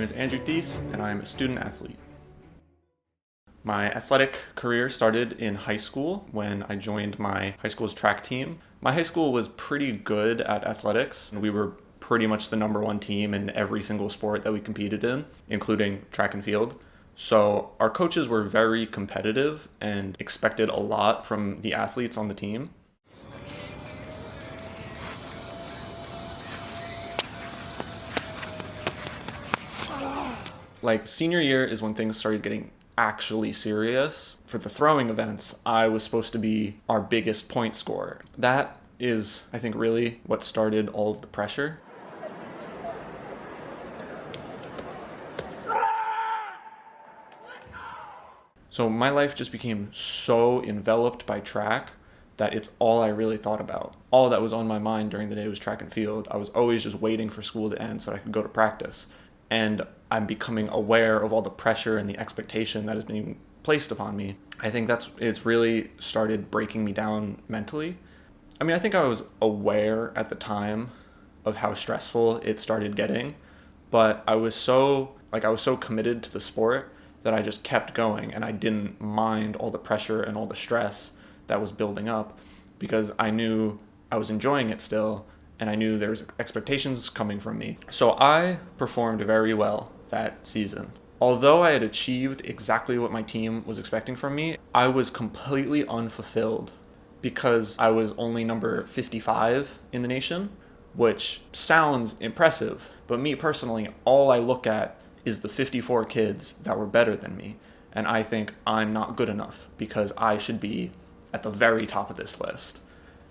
name is Andrew Thies, and I'm a student athlete. My athletic career started in high school when I joined my high school's track team. My high school was pretty good at athletics. We were pretty much the number one team in every single sport that we competed in, including track and field. So our coaches were very competitive and expected a lot from the athletes on the team. Like senior year is when things started getting actually serious. For the throwing events, I was supposed to be our biggest point scorer. That is, I think, really what started all of the pressure. So my life just became so enveloped by track that it's all I really thought about. All that was on my mind during the day was track and field. I was always just waiting for school to end so that I could go to practice. And I'm becoming aware of all the pressure and the expectation that is being placed upon me. I think it's really started breaking me down mentally. I mean, I think I was aware at the time of how stressful it started getting, but I was so committed to the sport that I just kept going, and I didn't mind all the pressure and all the stress that was building up because I knew I was enjoying it still. And I knew there was expectations coming from me. So I performed very well that season. Although I had achieved exactly what my team was expecting from me, I was completely unfulfilled because I was only number 55 in the nation, which sounds impressive. But me personally, all I look at is the 54 kids that were better than me. And I think I'm not good enough because I should be at the very top of this list.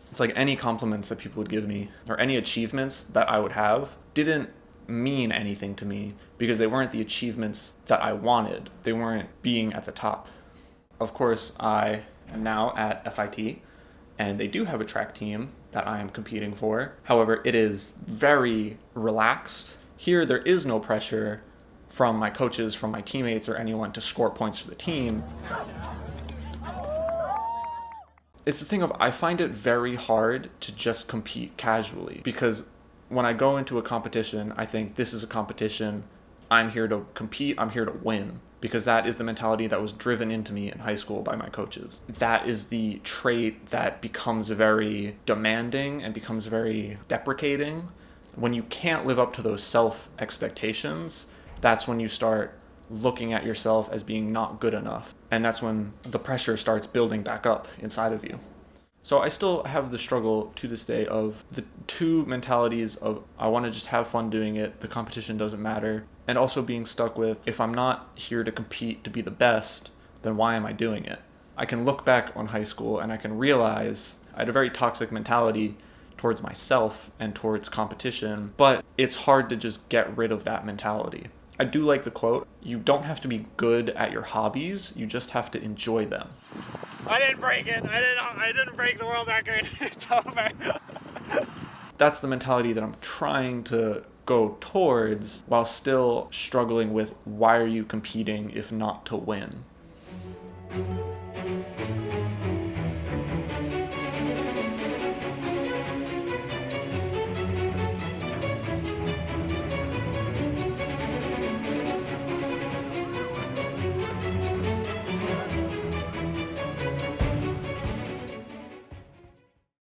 It's like any compliments that people would give me or any achievements that I would have didn't mean anything to me because they weren't the achievements that I wanted. They weren't being at the top. Of course, I am now at FIT, and they do have a track team that I am competing for. However, it is very relaxed. Here, there is no pressure from my coaches, from my teammates, or anyone to score points for the team. It's the thing of, I find it very hard to just compete casually because when I go into a competition, I think this is a competition. I'm here to compete. I'm here to win because that is the mentality that was driven into me in high school by my coaches. That is the trait that becomes very demanding and becomes very deprecating. When you can't live up to those self-expectations, that's when you start looking at yourself as being not good enough. And that's when the pressure starts building back up inside of you. So I still have the struggle to this day of the two mentalities of I want to just have fun doing it, the competition doesn't matter, and also being stuck with if I'm not here to compete to be the best, then why am I doing it? I can look back on high school and I can realize I had a very toxic mentality towards myself and towards competition, but it's hard to just get rid of that mentality. I do like the quote, you don't have to be good at your hobbies, you just have to enjoy them. I didn't break it. I didn't break the world record. It's over. That's the mentality that I'm trying to go towards while still struggling with why are you competing if not to win?